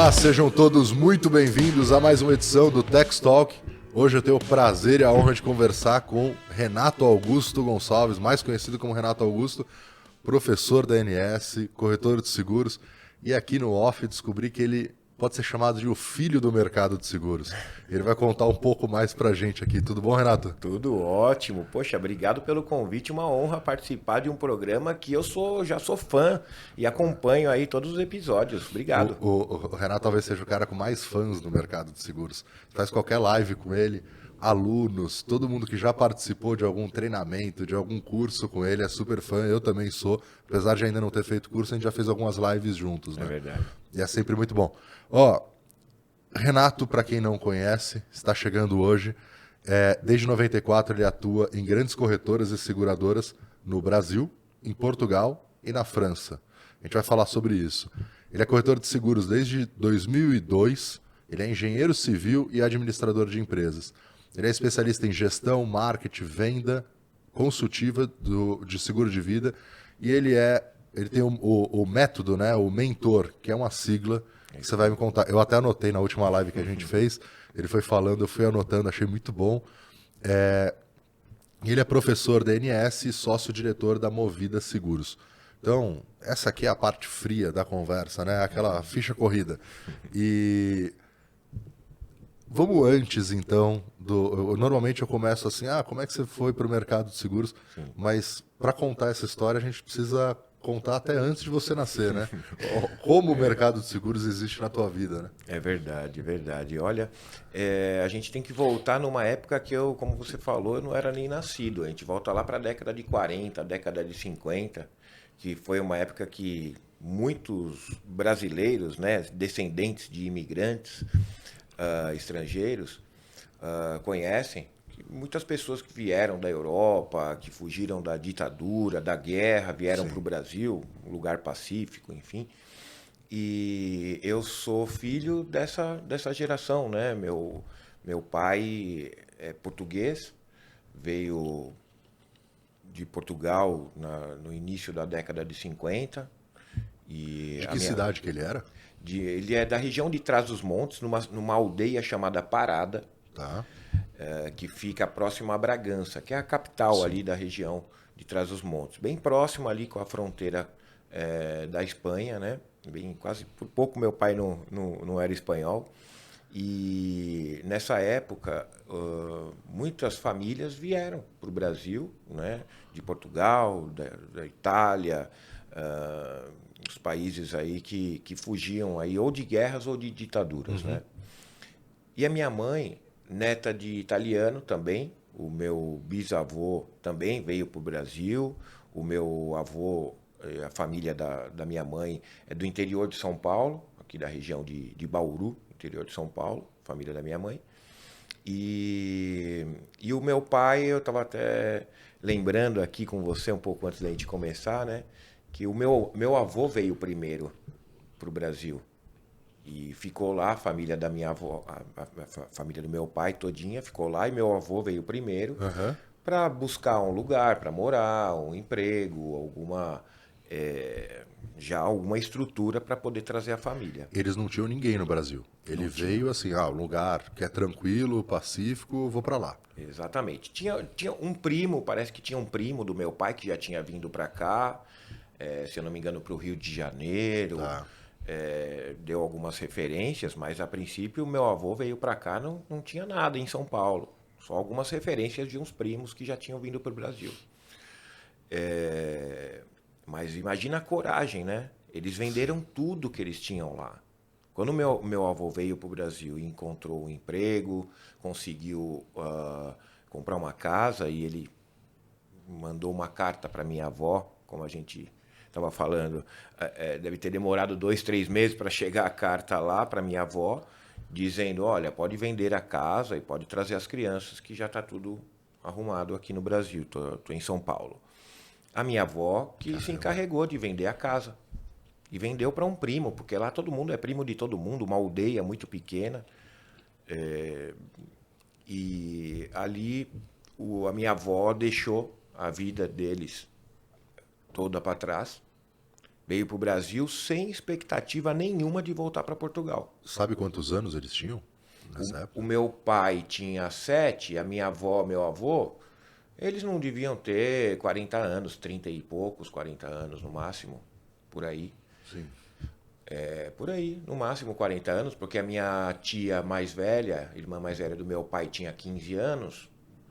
Olá, sejam todos muito bem-vindos a mais uma edição do Tech Talk. Hoje eu tenho o prazer e a honra de conversar com Renato Augusto Gonçalves, mais conhecido como Renato Augusto, professor da ANS, corretor de seguros, e aqui no off descobri que ele pode ser chamado de o filho do mercado de seguros. Ele vai contar um pouco mais pra gente aqui. Tudo bom, Renato? Tudo ótimo. Poxa, obrigado pelo convite. Uma honra participar de um programa que já sou fã e acompanho aí todos os episódios. Obrigado. O Renato talvez seja o cara com mais fãs no mercado de seguros. Faz qualquer live com ele, alunos, todo mundo que já participou de algum treinamento, de algum curso com ele é super fã. Eu também sou, apesar de ainda não ter feito curso, a gente já fez algumas lives juntos, né? É verdade. E é sempre muito bom. Ó, Renato, para quem não conhece, está chegando hoje. Desde 94 ele atua em grandes corretoras e seguradoras no Brasil, em Portugal e na França. A gente vai falar sobre isso. Ele é corretor de seguros desde 2002, ele é engenheiro civil e administrador de empresas. Ele é especialista em gestão, marketing, venda consultiva de seguro de vida e ele tem o método, né, o mentor, que é uma sigla que você vai me contar. Eu até anotei na última live que a gente fez, ele foi falando, eu fui anotando, achei muito bom. Ele é professor da ANS e sócio-diretor da Movida Seguros. Então, essa aqui é a parte fria da conversa, né? Aquela ficha corrida. E vamos antes, então, normalmente eu começo assim, como é que você foi para o mercado de seguros? Sim. Mas para contar essa história, a gente precisa contar até antes de você nascer, né? Como o mercado de seguros existe na tua vida, né? É verdade, é verdade. Olha, a gente tem que voltar numa época que eu, como você falou, eu não era nem nascido. A gente volta lá para a década de 40, década de 50, que foi uma época que muitos brasileiros, né, descendentes de imigrantes estrangeiros, conhecem. Muitas pessoas que vieram da Europa, que fugiram da ditadura, da guerra, vieram para o Brasil, um lugar pacífico, enfim. E eu sou filho dessa geração, né? Meu pai é português, veio de Portugal no início da década de 50. E de que cidade que ele era? Ele é da região de Trás-os-Montes, numa aldeia chamada Parada, Tá. que fica próximo a Bragança, que é a capital ali da região de Trás-os-Montes. Bem próximo ali com a fronteira da Espanha, né? Quase por pouco meu pai não era espanhol. E nessa época, muitas famílias vieram para o Brasil, né? De Portugal, da Itália, os países aí que fugiam aí ou de guerras ou de ditaduras, né? E a minha mãe, neta de italiano também, o meu bisavô também veio para o Brasil, o meu avô, a família da minha mãe é do interior de São Paulo, aqui da região de Bauru, interior de São Paulo, família da minha mãe. E o meu pai, eu estava até lembrando aqui com você um pouco antes da gente começar, né? Que o meu avô veio primeiro para o Brasil. E ficou lá, a família da minha avó, a família do meu pai todinha ficou lá, e meu avô veio primeiro para buscar um lugar para morar, um emprego, alguma estrutura para poder trazer a família. Eles não tinham ninguém no Brasil. Ele veio assim, um lugar que é tranquilo, pacífico, vou para lá. Exatamente. Tinha um primo, parece que tinha um primo do meu pai que já tinha vindo para cá, se eu não me engano, para o Rio de Janeiro. Tá. Deu algumas referências, mas a princípio o meu avô veio para cá, não tinha nada em São Paulo. Só algumas referências de uns primos que já tinham vindo para o Brasil. Mas imagina a coragem, né? Eles venderam tudo que eles tinham lá. Quando meu avô veio para o Brasil e encontrou um emprego, conseguiu comprar uma casa, e ele mandou uma carta para minha avó, como a gente estava falando, deve ter demorado 2, 3 meses para chegar a carta lá para minha avó, dizendo, olha, pode vender a casa e pode trazer as crianças, que já está tudo arrumado aqui no Brasil, tô em São Paulo. A minha avó que se encarregou de vender a casa. E vendeu para um primo, porque lá todo mundo é primo de todo mundo, uma aldeia muito pequena. E ali a minha avó deixou a vida deles toda para trás Veio para o Brasil sem expectativa nenhuma de voltar para Portugal. Sabe quantos anos eles tinham nessa O época? meu pai tinha 7, a minha avó, meu avô, eles não deviam ter 40 anos, 30 e poucos, 40 anos no máximo, por aí. Sim. É, por aí, no máximo 40 anos, porque a minha tia mais velha, irmã mais velha do meu pai, tinha 15 anos.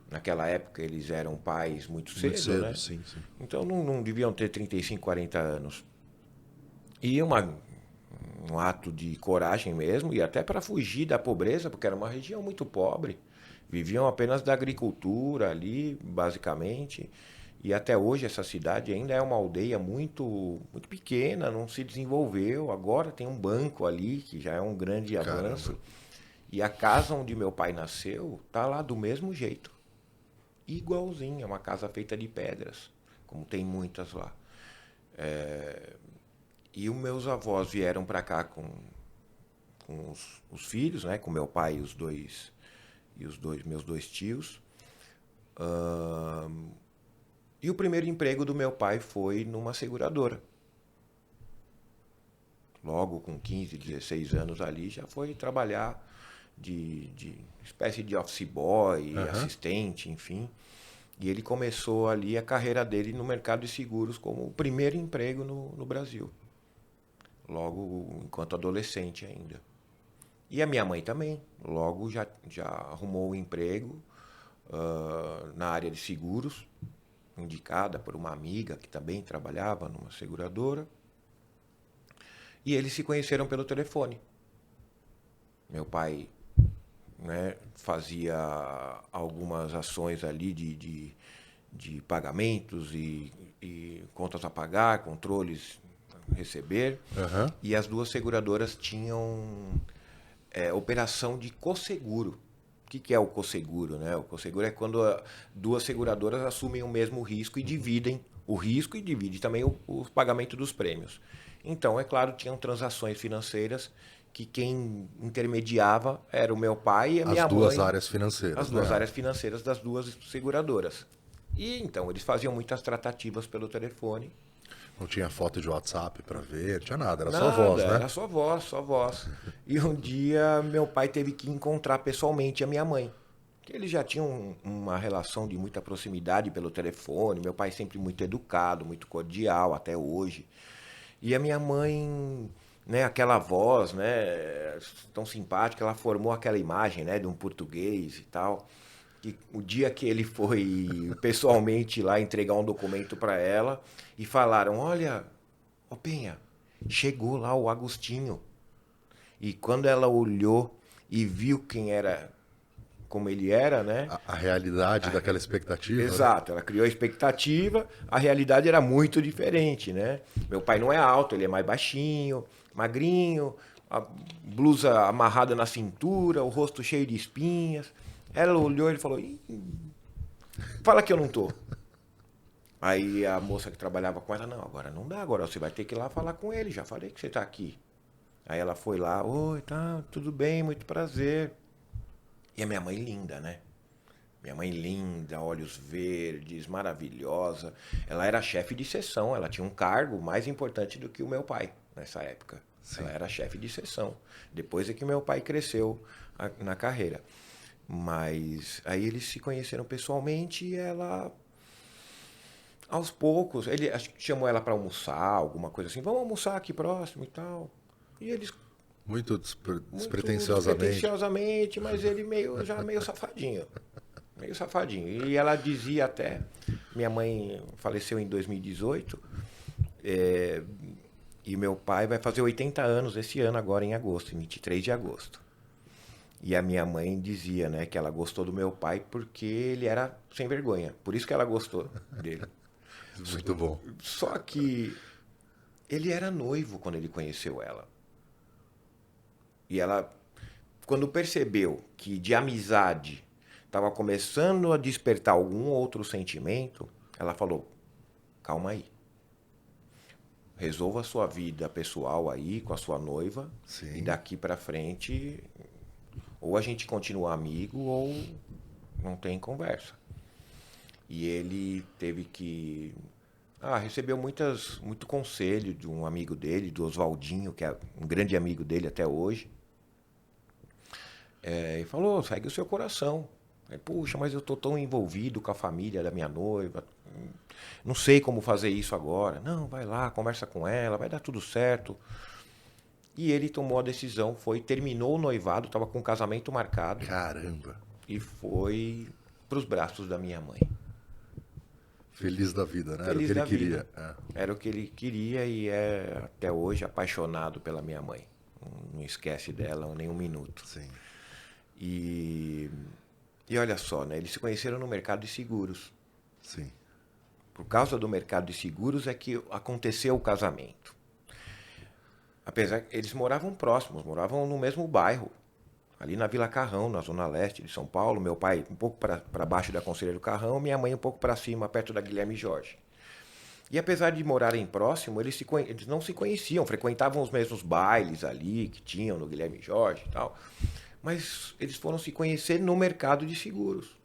Naquela época eles eram pais muito Muito cedo, cedo, né? sim, sim. Então não deviam ter 35, 40 anos. E um ato de coragem mesmo, e até para fugir da pobreza, porque era uma região muito pobre. Viviam apenas da agricultura ali, basicamente. E até hoje essa cidade ainda é uma aldeia muito pequena, não se desenvolveu. Agora tem um banco ali, que já é um grande Caramba. avanço. E a casa onde meu pai nasceu tá lá do mesmo jeito. Igualzinho, é uma casa feita de pedras, como tem muitas lá. E os meus avós vieram para cá com os filhos, né? Com meu pai e os dois meus dois tios. E o primeiro emprego do meu pai foi numa seguradora. Logo com 15, 16 anos ali, já foi trabalhar de espécie de office boy, Aham. assistente, enfim. E ele começou ali a carreira dele no mercado de seguros como o primeiro emprego no Brasil. Logo enquanto adolescente ainda. E a minha mãe também. Logo já arrumou um emprego na área de seguros, indicada por uma amiga que também trabalhava numa seguradora. E eles se conheceram pelo telefone. Meu pai, né, fazia algumas ações ali de pagamentos e contas a pagar, controles a receber. Aham. E as duas seguradoras tinham operação de cosseguro. O que é o cosseguro? Né? O cosseguro é quando duas seguradoras assumem o mesmo risco e dividem o risco e dividem também o pagamento dos prêmios. Então, é claro, tinham transações financeiras que quem intermediava era o meu pai e a As minha duas mãe, áreas as financeiras, duas né? áreas financeiras das duas seguradoras. E então eles faziam muitas tratativas pelo telefone. Não tinha foto de WhatsApp pra ver, não tinha nada, era só Nada, voz, né? era só voz, só voz. E um dia meu pai teve que encontrar pessoalmente a minha mãe. Que eles já tinham uma relação de muita proximidade pelo telefone. Meu pai sempre muito educado, muito cordial até hoje. E a minha mãe, né, aquela voz, né, tão simpática, ela formou aquela imagem, né, de um português e tal. E o dia que ele foi pessoalmente lá entregar um documento para ela e falaram: "Olha, ô Penha, chegou lá o Agostinho". E quando ela olhou e viu quem era, como ele era, né? A realidade a- daquela expectativa, né? Exato, ela criou a expectativa, a realidade era muito diferente, né? Meu pai não é alto, ele é mais baixinho, magrinho, a blusa amarrada na cintura, o rosto cheio de espinhas. Ela olhou e falou: "Ih, fala que eu não tô". Aí a moça que trabalhava com ela: "Não, agora não dá, agora você vai ter que ir lá falar com ele, já falei que você tá aqui". Aí ela foi lá: "Oi, tá, tudo bem, muito prazer". E a minha mãe linda, né? Minha mãe linda, olhos verdes, maravilhosa. Ela era chefe de seção, ela tinha um cargo mais importante do que o meu pai nessa época. Ela Sim. era chefe de seção. Depois é que meu pai cresceu na carreira. Mas aí eles se conheceram pessoalmente e ela, aos poucos, ele acho que chamou ela para almoçar, alguma coisa assim. Vamos almoçar aqui próximo e tal. E eles Muito muito despretensiosamente. despretensiosamente, mas ele já meio safadinho. Meio safadinho. E ela dizia até, minha mãe faleceu em 2018, e meu pai vai fazer 80 anos esse ano agora em agosto, em 23 de agosto. E a minha mãe dizia, né, que ela gostou do meu pai porque ele era sem vergonha. Por isso que ela gostou dele. Muito bom. Só que ele era noivo quando ele conheceu ela. E ela, quando percebeu que de amizade estava começando a despertar algum outro sentimento, ela falou: calma aí. Resolva a sua vida pessoal aí com a sua noiva e Sim. daqui para frente ou a gente continua amigo ou não tem conversa. E ele teve que Recebeu muito conselho de um amigo dele, do Oswaldinho, que é um grande amigo dele até hoje. E falou, segue o seu coração. Aí, puxa, mas eu tô tão envolvido com a família da minha noiva. Não sei como fazer isso agora. Não, vai lá, conversa com ela, vai dar tudo certo. E ele tomou a decisão, terminou o noivado, estava com o casamento marcado. Caramba. E foi para os braços da minha mãe. Feliz da vida, né? Feliz Era o que ele da queria. vida. Era o que ele queria e é até hoje apaixonado pela minha mãe. Não esquece dela nem um minuto. Sim. E olha só, né? Eles se conheceram no mercado de seguros. Sim. Por causa do mercado de seguros é que aconteceu o casamento. Apesar que eles moravam próximos, moravam no mesmo bairro, ali na Vila Carrão, na zona leste de São Paulo. Meu pai um pouco para baixo da Conselheiro Carrão, minha mãe um pouco para cima, perto da Guilherme Jorge. E apesar de morarem próximo, eles não se conheciam, frequentavam os mesmos bailes ali que tinham no Guilherme Jorge e tal. Mas eles foram se conhecer no mercado de seguros.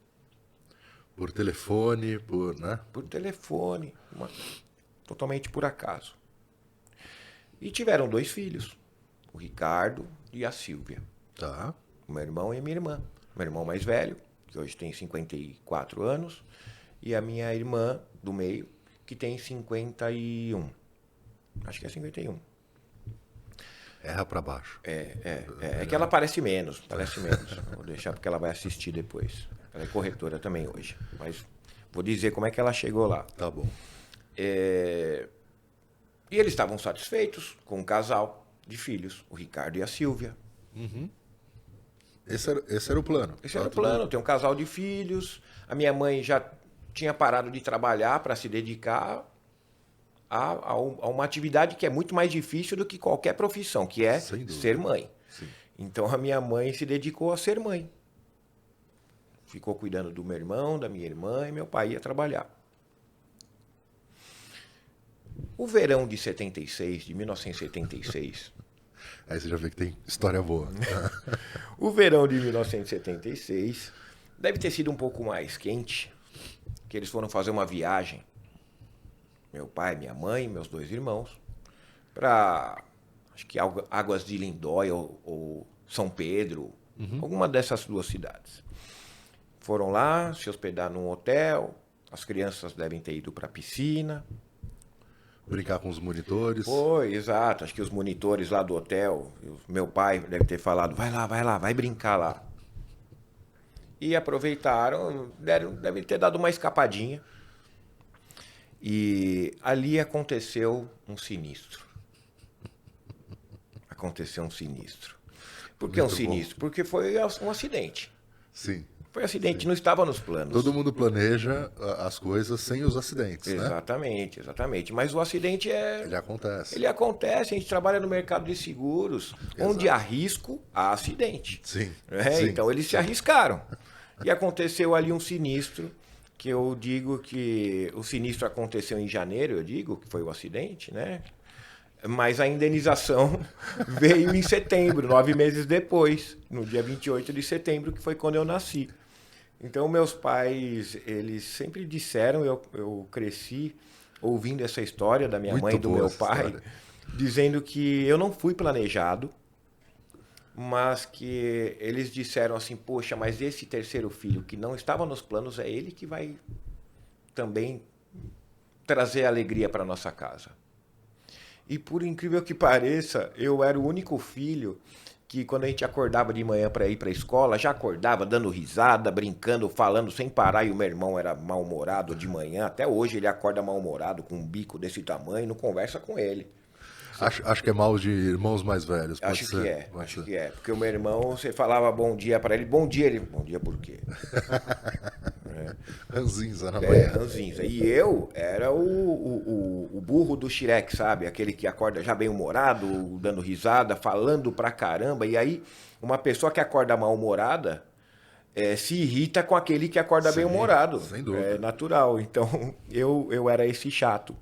Por telefone, né? Por telefone, totalmente por acaso. E tiveram 2 filhos, o Ricardo e a Silvia. Tá. O meu irmão e a minha irmã. Meu irmão mais velho, que hoje tem 54 anos, e a minha irmã do meio, que tem 51. Acho que é 51. Erra pra baixo. É que ela parece menos. Vou deixar porque ela vai assistir depois. Ela é corretora também hoje. Mas vou dizer como é que ela chegou lá. Tá bom. E eles estavam satisfeitos com um casal de filhos, o Ricardo e a Silvia. Esse era o plano. Esse era o plano, ter um casal de filhos. A minha mãe já tinha parado de trabalhar para se dedicar a uma atividade que é muito mais difícil do que qualquer profissão, que é ser mãe. Sim. Então a minha mãe se dedicou a ser mãe. Ficou cuidando do meu irmão, da minha irmã, e meu pai ia trabalhar. O verão de 76, de 1976... Aí você já vê que tem história boa. O verão de 1976 deve ter sido um pouco mais quente, que eles foram fazer uma viagem, meu pai, minha mãe, meus 2 irmãos, para, acho que Águas de Lindóia ou São Pedro, alguma dessas 2 cidades. Foram lá se hospedar num hotel, as crianças devem ter ido para a piscina. Brincar com os monitores. Foi, exato. Acho que os monitores lá do hotel, meu pai deve ter falado, vai lá, vai brincar lá. E aproveitaram, devem ter dado uma escapadinha. E ali aconteceu um sinistro. Por que um sinistro? Porque foi um acidente. Sim. Foi acidente, não estava nos planos. Todo mundo planeja as coisas sem os acidentes, Exatamente, né? Exatamente. Mas o acidente Ele acontece. Ele acontece, a gente trabalha no mercado de seguros, onde há risco, há acidente. Sim. Sim. Então eles se arriscaram. E aconteceu ali um sinistro, que eu digo que o sinistro aconteceu em janeiro, eu digo, que foi o acidente, né? Mas a indenização veio em setembro, 9 meses depois, no dia 28 de setembro, que foi quando eu nasci. Então, meus pais, eles sempre disseram, eu cresci ouvindo essa história da minha mãe e do meu pai, dizendo que eu não fui planejado, mas que eles disseram assim, poxa, mas esse terceiro filho que não estava nos planos, é ele que vai também trazer alegria para nossa casa. E por incrível que pareça, eu era o único filho que quando a gente acordava de manhã para ir para a escola, já acordava dando risada, brincando, falando sem parar, e o meu irmão era mal-humorado de manhã. Até hoje ele acorda mal-humorado, com um bico desse tamanho, não conversa com ele. Acho que é mal de irmãos mais velhos. Acho que é. Porque o meu irmão, você falava bom dia para ele, bom dia por quê? Ranzinza na manhã. Ranzinza. E eu era o burro do Shrek, sabe? Aquele que acorda já bem-humorado, dando risada, falando pra caramba. E aí, uma pessoa que acorda mal-humorada se irrita com aquele que acorda bem-humorado. Sem dúvida. É natural. Então, eu era esse chato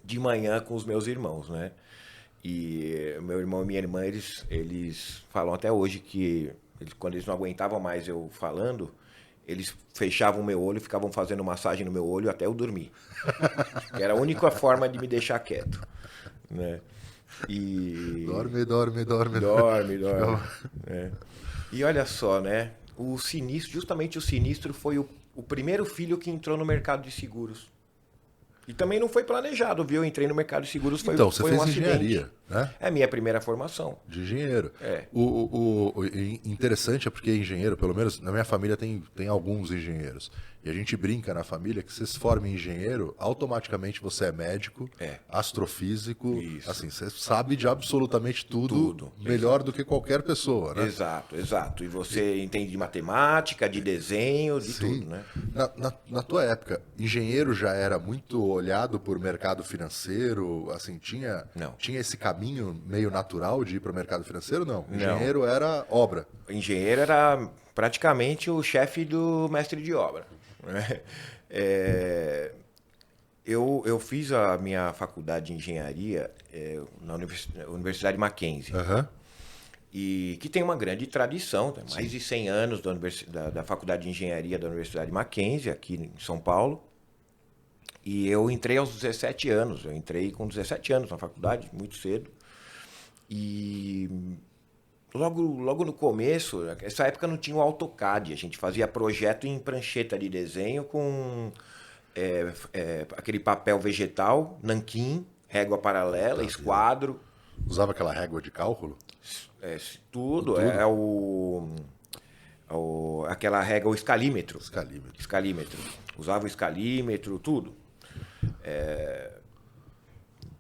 de manhã com os meus irmãos, né? E meu irmão e minha irmã, eles falam até hoje que quando eles não aguentavam mais eu falando, Eles fechavam o meu olho e ficavam fazendo massagem no meu olho até eu dormir. Que era a única forma de me deixar quieto, né? E... Dorme. Dorme. Né? E olha só, né? Justamente o sinistro foi o primeiro filho que entrou no mercado de seguros. E também não foi planejado, viu? Eu entrei no mercado de seguros, foi Então, você um fez acidente. engenharia, né? É a minha primeira formação. De engenheiro. É. O interessante é porque engenheiro, pelo menos na minha família tem alguns engenheiros. E a gente brinca na família que se você se forma em engenheiro, automaticamente você é médico, astrofísico, Isso. assim, você sabe de absolutamente tudo. Melhor do que qualquer pessoa, né? Exato. E você entende de matemática, de desenho, de tudo, né? Na tua época, engenheiro já era muito olhado por mercado financeiro, assim, tinha esse caminho meio natural de ir para o mercado financeiro? Não. Engenheiro era obra. O engenheiro era praticamente o chefe do mestre de obra. Né? Eu fiz a minha faculdade de engenharia na Universidade Mackenzie. Uhum. E que tem uma grande tradição, tem mais de 100 anos da Faculdade de Engenharia da Universidade Mackenzie, aqui em São Paulo. E eu entrei aos 17 anos, eu entrei com 17 anos na faculdade, muito cedo. E logo no começo, nessa época não tinha o AutoCAD, a gente fazia projeto em prancheta de desenho com aquele papel vegetal, nanquim, régua paralela, esquadro. Usava aquela régua de cálculo? Tudo. Aquela régua, o escalímetro. Escalímetro. Usava o escalímetro, tudo.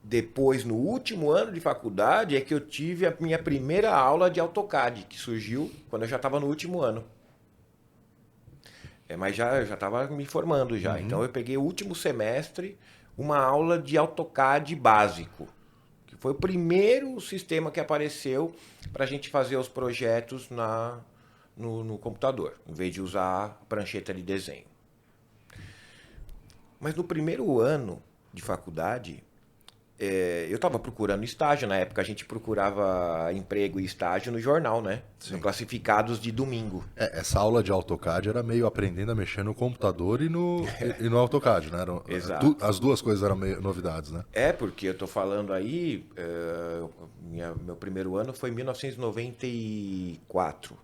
Depois, no último ano de faculdade, é que eu tive a minha primeira aula de AutoCAD, que surgiu quando eu já estava no último ano. Mas já estava me formando já. Então eu peguei o último semestre, uma aula de AutoCAD básico, que foi o primeiro sistema que apareceu para a gente fazer os projetos no computador, em vez de usar a prancheta de desenho. Mas no primeiro ano de faculdade, eu estava procurando estágio. Na época a gente procurava emprego e estágio no jornal, né? No Classificados de domingo. Essa aula de AutoCAD era meio aprendendo a mexer no computador e no AutoCAD, né? Exato. As duas coisas eram meio novidades, né? Porque eu tô falando aí, meu primeiro ano foi em 1994.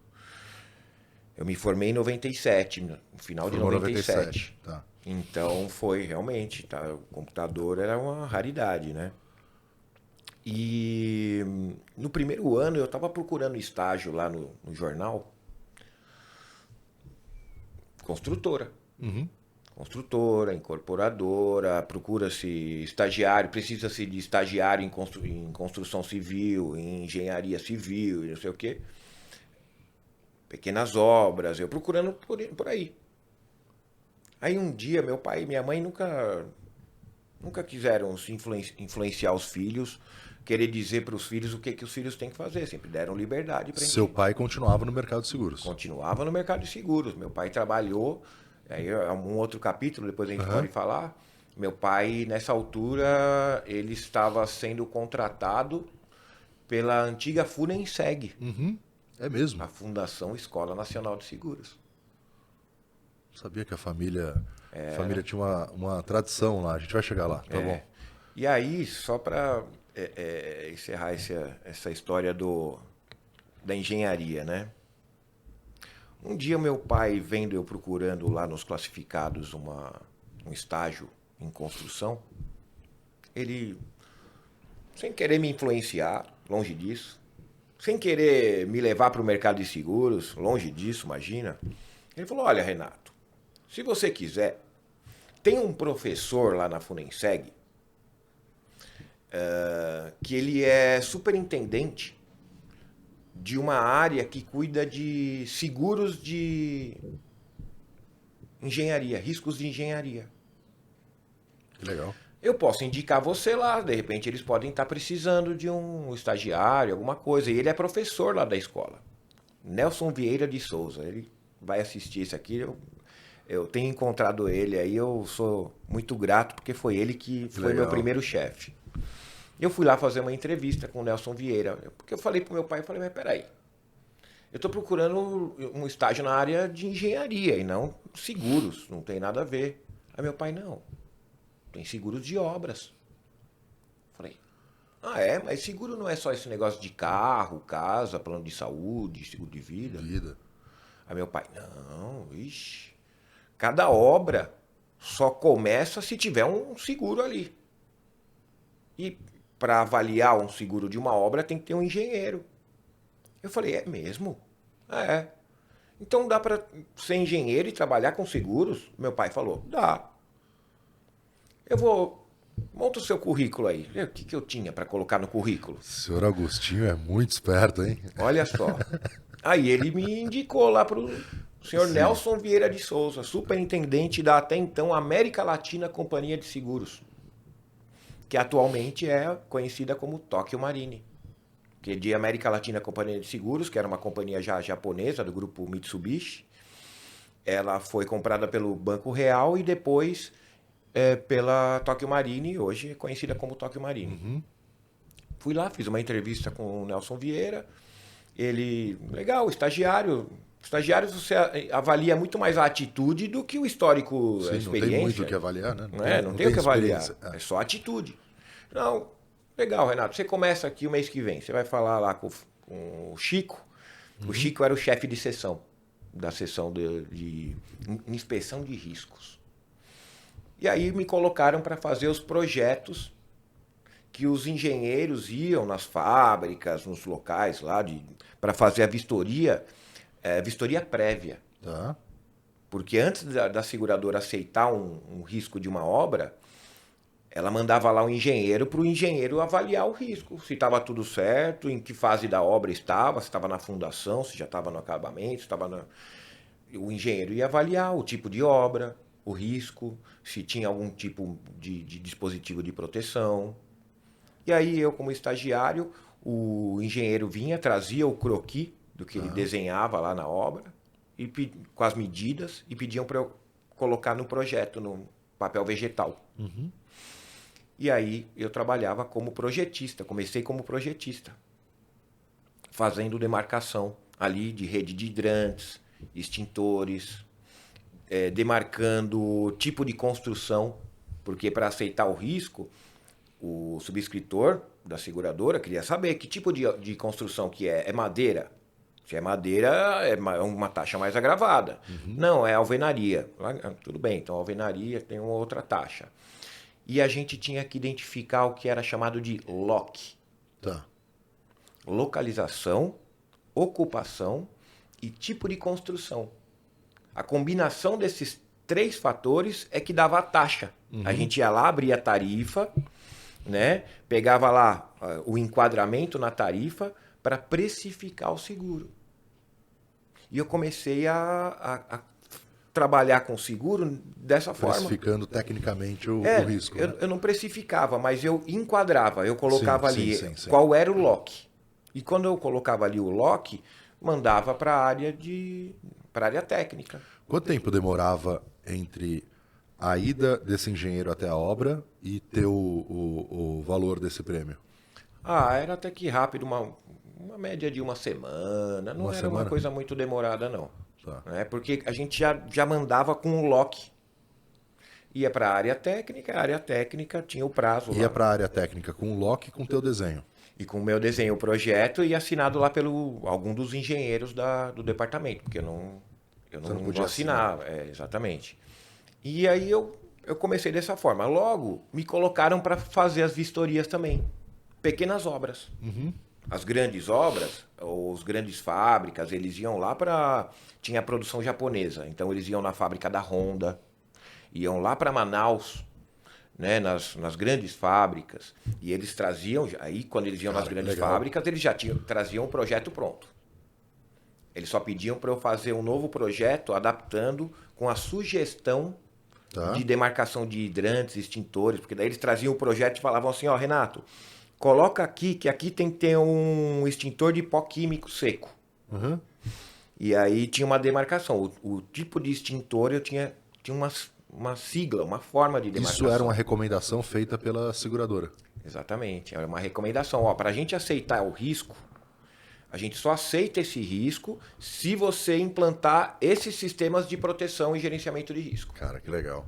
Eu me formei em 97, no final de 97. Tá. Então foi realmente, tá? O computador era uma raridade, né? E no primeiro ano eu estava procurando estágio lá no jornal. Construtora. Construtora, incorporadora, procura-se estagiário, precisa-se de estagiário em construção civil, em engenharia civil, não sei o quê. Pequenas obras, eu procurando por aí. Aí um dia meu pai e minha mãe nunca quiseram influenciar os filhos, querer dizer para os filhos o que os filhos têm que fazer. Sempre deram liberdade para Seu pai continuava no mercado de seguros? Continuava no mercado de seguros. Meu pai trabalhou, aí é um outro capítulo, depois a gente pode falar. Meu pai, nessa altura, ele estava sendo contratado pela antiga Funenseg. É mesmo? A Fundação Escola Nacional de Seguros. Sabia que a família tinha uma tradição lá. A gente vai chegar lá, tá bom. E aí, só para encerrar essa história da engenharia, né? Um dia meu pai, vendo eu procurando lá nos classificados um estágio em construção, ele, sem querer me influenciar, longe disso, sem querer me levar para o mercado de seguros, longe disso, imagina, ele falou: olha, Renato, se você quiser, tem um professor lá na Funenseg que ele é superintendente de uma área que cuida de seguros de engenharia, riscos de engenharia. Que legal. Eu posso indicar você lá, de repente eles podem estar precisando de um estagiário, alguma coisa. E ele é professor lá da escola. Nelson Vieira de Souza, ele vai assistir isso aqui. Eu tenho encontrado ele aí, eu sou muito grato, porque foi ele que foi meu primeiro chefe. Eu fui lá fazer uma entrevista com o Nelson Vieira, porque eu falei pro meu pai, mas peraí, eu estou procurando um estágio na área de engenharia e não seguros, não tem nada a ver. Aí meu pai, não, tem seguros de obras. Falei, ah é? Mas seguro não é só esse negócio de carro, casa, plano de saúde, seguro de vida? Aí meu pai, não, ixi, cada obra só começa se tiver um seguro ali. E para avaliar um seguro de uma obra tem que ter um engenheiro. Eu falei, é mesmo? É. Então dá para ser engenheiro e trabalhar com seguros? Meu pai falou, dá. Eu vou... Monta o seu currículo aí. O que eu tinha para colocar no currículo? O senhor Agostinho é muito esperto, hein? Olha só. Aí ele me indicou lá para o senhor Sim. Nelson Vieira de Souza, superintendente da até então América Latina Companhia de Seguros, que atualmente é conhecida como Tóquio Marine. Que de América Latina Companhia de Seguros, que era uma companhia já japonesa do grupo Mitsubishi. Ela foi comprada pelo Banco Real e depois pela Tóquio Marine, hoje é conhecida como Tóquio Marine. Fui lá, fiz uma entrevista com o Nelson Vieira. Ele, legal, estagiário. Estagiários você avalia muito mais a atitude do que o histórico, Sim, a experiência. não tem muito o que avaliar, né? Não tem o que avaliar, experiência. é só atitude. Não, legal, Renato, você começa aqui o mês que vem, você vai falar lá com o Chico. O Chico era o chefe de seção, da seção de inspeção de riscos. E aí me colocaram para fazer os projetos que os engenheiros iam nas fábricas, nos locais lá, para fazer a vistoria prévia. Tá. Porque antes da seguradora aceitar um risco de uma obra, ela mandava lá um engenheiro para o engenheiro avaliar o risco. Se estava tudo certo, em que fase da obra estava, se estava na fundação, se já estava no acabamento, se estava na... O engenheiro ia avaliar o tipo de obra, o risco, se tinha algum tipo de dispositivo de proteção. E aí eu, como estagiário, o engenheiro vinha, trazia o croquis do que ele desenhava lá na obra, e com as medidas, e pediam para eu colocar no projeto, no papel vegetal. E aí eu trabalhava como projetista, comecei como projetista, fazendo demarcação ali de rede de hidrantes, extintores, demarcando tipo de construção, porque para aceitar o risco, o subscritor da seguradora queria saber que tipo de construção que é. É madeira? Se é madeira, é uma taxa mais agravada. Não, é alvenaria. Tudo bem, então alvenaria tem uma outra taxa. E a gente tinha que identificar o que era chamado de LOC. Tá. Localização, ocupação e tipo de construção. A combinação desses 3 fatores é que dava a taxa. A gente ia lá, abria a tarifa, né? Pegava lá o enquadramento na tarifa para precificar o seguro. E eu comecei a trabalhar com seguro dessa forma. Precificando tecnicamente o risco. Eu, né? eu não precificava, mas eu enquadrava. Eu colocava Sim, ali sim. qual era o LOC. E quando eu colocava ali o LOC, mandava para a área técnica. Quanto tempo demorava entre a ida desse engenheiro até a obra e ter o valor desse prêmio? Era até que rápido, uma média de uma semana. Não era uma coisa muito demorada, não. Tá. Porque a gente já mandava com o LOC. Ia para a área técnica tinha o prazo Ia lá. para a área técnica com o LOC e com o teu desenho. E com o meu desenho, o projeto, e assinado lá pelo algum dos engenheiros do departamento, porque eu não podia assinar. Exatamente. E aí eu comecei dessa forma. Logo, me colocaram para fazer as vistorias também. Pequenas obras. As grandes obras, os grandes fábricas, eles iam lá para... Tinha a produção japonesa, então eles iam na fábrica da Honda, iam lá para Manaus, né, nas grandes fábricas, e eles traziam, aí quando eles iam nas grandes fábricas, eles já traziam o projeto pronto. Eles só pediam para eu fazer um novo projeto, adaptando com a sugestão de demarcação de hidrantes, extintores, porque daí eles traziam o projeto e falavam assim, Renato, coloca aqui, que aqui tem que ter um extintor de pó químico seco. E aí tinha uma demarcação. O tipo de extintor eu tinha uma sigla, uma forma de demarcação. Isso era uma recomendação feita pela seguradora. Exatamente, era uma recomendação. Para a gente aceitar o risco, A gente só aceita esse risco se você implantar esses sistemas de proteção e gerenciamento de risco. Cara, que legal.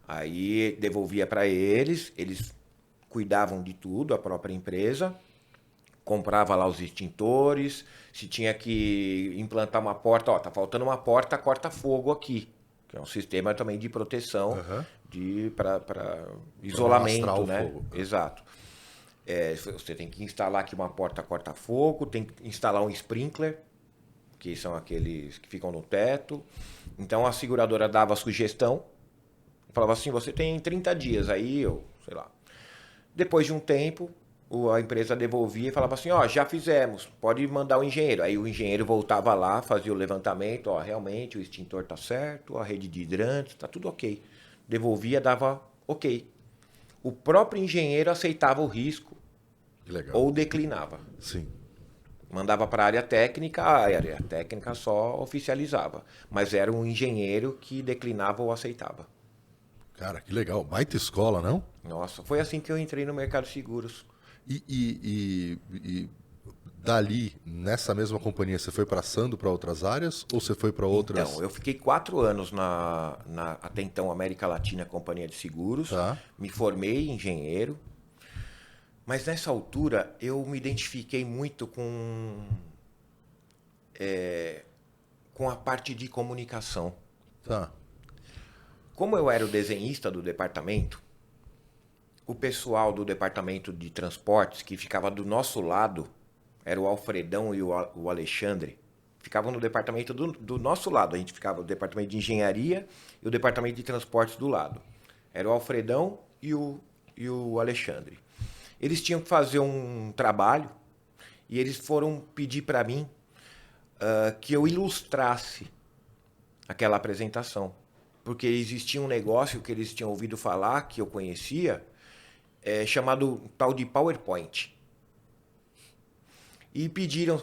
Aí devolvia para eles cuidavam de tudo, a própria empresa, comprava lá os extintores, se tinha que implantar uma porta, tá faltando uma porta, corta-fogo aqui, que é um sistema também de proteção, para isolamento, né? Fogo. Exato. Você tem que instalar aqui uma porta corta-fogo, tem que instalar um sprinkler, que são aqueles que ficam no teto. Então a seguradora dava a sugestão, falava assim, você tem 30 dias, aí eu, sei lá. Depois de um tempo, a empresa devolvia e falava assim, já fizemos, pode mandar o engenheiro. Aí o engenheiro voltava lá, fazia o levantamento, realmente o extintor tá certo, a rede de hidrantes, tá tudo ok. Devolvia, dava ok. O próprio engenheiro aceitava o risco ou declinava. Sim. Mandava para a área técnica, a área técnica só oficializava. Mas era um engenheiro que declinava ou aceitava. Cara, que legal. Baita escola, não? Nossa, foi assim que eu entrei no mercado de seguros. E dali, nessa mesma companhia, você foi passando para outras áreas ou você foi para outras? Então, eu fiquei 4 anos na até então América Latina Companhia de Seguros. Tá. Me formei engenheiro. Mas nessa altura eu me identifiquei muito com a parte de comunicação. Tá. Como eu era o desenhista do departamento, o pessoal do departamento de transportes, que ficava do nosso lado, era o Alfredão e o Alexandre, ficavam no departamento do nosso lado. A gente ficava no departamento de engenharia e o departamento de transportes do lado. Era o Alfredão e o Alexandre. Eles tinham que fazer um trabalho e eles foram pedir para mim que eu ilustrasse aquela apresentação. Porque existia um negócio que eles tinham ouvido falar, que eu conhecia, chamado tal de PowerPoint. E pediram,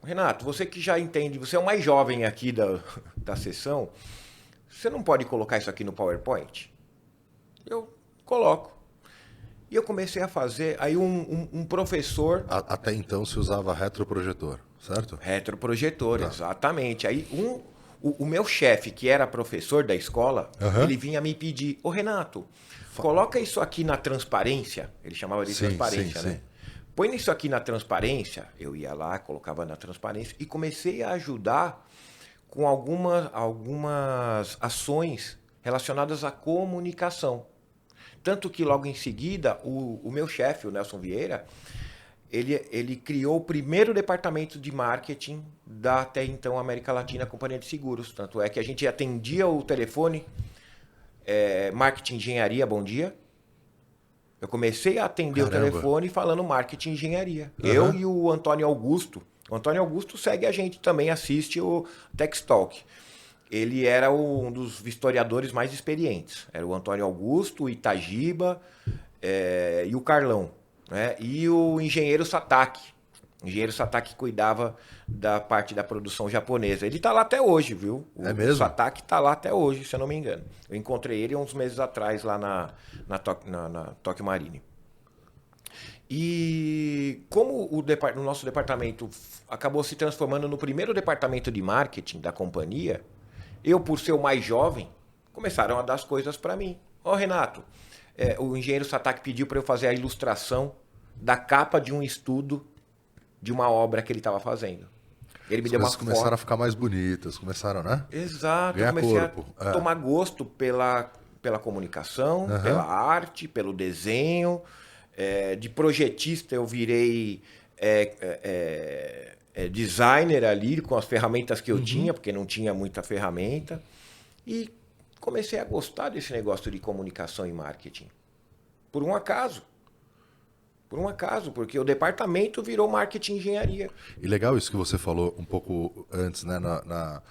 Renato, você que já entende, você é o mais jovem aqui da sessão, você não pode colocar isso aqui no PowerPoint? Eu coloco. E eu comecei a fazer, aí um professor... Até então se usava retroprojetor, certo? Retroprojetor, exatamente. Aí o meu chefe, que era professor da escola, ele vinha me pedir, Renato, coloca isso aqui na transparência. Ele chamava de transparência, né? Sim. Põe isso aqui na transparência. Eu ia lá, colocava na transparência e comecei a ajudar com algumas ações relacionadas à comunicação. Tanto que logo em seguida, o meu chefe, o Nelson Vieira, ele criou o primeiro departamento de marketing da até então América Latina Companhia de Seguros. Tanto é que a gente atendia o telefone, marketing engenharia, bom dia. Eu comecei a atender o telefone falando marketing engenharia. Eu e o Antônio Augusto. O Antônio Augusto segue a gente também, assiste o Tech Talk. Ele era um dos historiadores mais experientes. Era o Antônio Augusto, o Itagiba e o Carlão. Né? E o engenheiro Sataki. O engenheiro Sataki cuidava da parte da produção japonesa. Ele está lá até hoje, viu? mesmo? O Sataki está lá até hoje, se eu não me engano. Eu encontrei ele uns meses atrás lá na Tokyo Marine. E como o nosso departamento acabou se transformando no primeiro departamento de marketing da companhia, eu, por ser o mais jovem, começaram a dar as coisas para mim. Renato, o engenheiro Sataki pediu para eu fazer a ilustração da capa de um estudo de uma obra que ele estava fazendo. Ele me deu uma foto. Começaram a ficar mais bonitas, começaram, né? Exato. Ganhar comecei corpo. a tomar gosto pela comunicação, pela arte, pelo desenho. De projetista eu virei designer ali com as ferramentas que eu tinha, porque não tinha muita ferramenta. E comecei a gostar desse negócio de comunicação e marketing. Por um acaso. Porque o departamento virou marketing e engenharia. E legal isso que você falou um pouco antes, né, na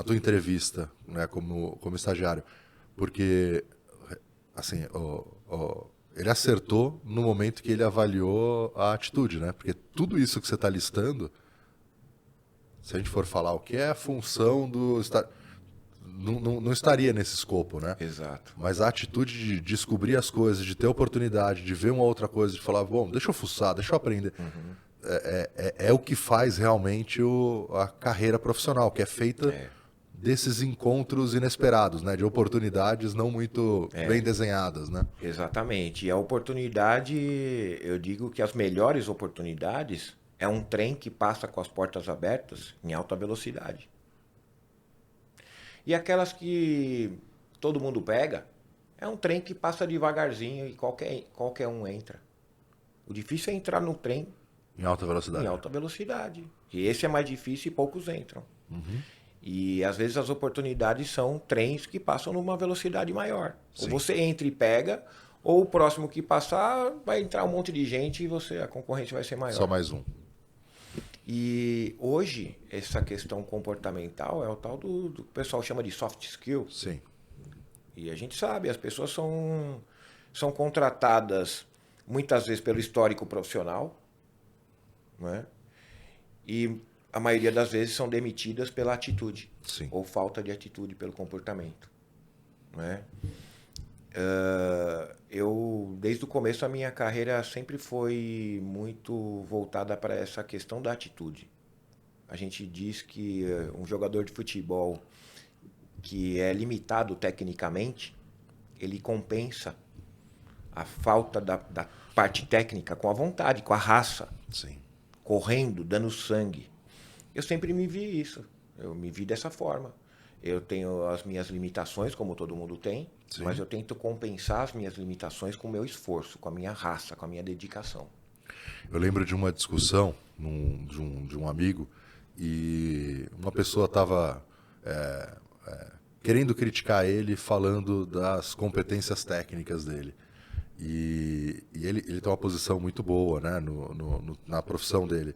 tua entrevista, né, como estagiário. Porque, assim, ele acertou no momento que ele avaliou a atitude, né? Porque tudo isso que você está listando, se a gente for falar o que é a função do... Não estaria nesse escopo, né? Exato. Mas a atitude de descobrir as coisas, de ter oportunidade, de ver uma outra coisa, de falar, bom, deixa eu fuçar, deixa eu aprender. é o que faz realmente a carreira profissional, que é feita desses encontros inesperados, né? De oportunidades não muito bem desenhadas, né? Exatamente. E a oportunidade, eu digo que as melhores oportunidades é um trem que passa com as portas abertas em alta velocidade. E aquelas que todo mundo pega, é um trem que passa devagarzinho e qualquer um entra. O difícil é entrar no trem Em alta velocidade. em alta velocidade. E esse é mais difícil e poucos entram. E às vezes as oportunidades são trens que passam numa velocidade maior. Sim. Ou você entra e pega, ou o próximo que passar vai entrar um monte de gente e a concorrência vai ser maior. Só mais um. E hoje, essa questão comportamental é o tal do que o pessoal chama de soft skill. Sim. E a gente sabe, as pessoas são contratadas muitas vezes pelo histórico profissional, né? E a maioria das vezes são demitidas pela atitude. Sim. Ou falta de atitude pelo comportamento, né? Desde o começo, a minha carreira sempre foi muito voltada para essa questão da atitude. A gente diz que um jogador de futebol que é limitado tecnicamente, ele compensa a falta da parte técnica com a vontade, com a raça. Sim. Correndo, dando sangue. Eu sempre me vi isso. Eu me vi dessa forma. Eu tenho as minhas limitações, como todo mundo tem, Sim. mas eu tento compensar as minhas limitações com o meu esforço, com a minha raça, com a minha dedicação. Eu lembro de uma discussão de um amigo e uma pessoa estava querendo criticar ele, falando das competências técnicas dele. E ele tem uma posição muito boa, né, na profissão dele.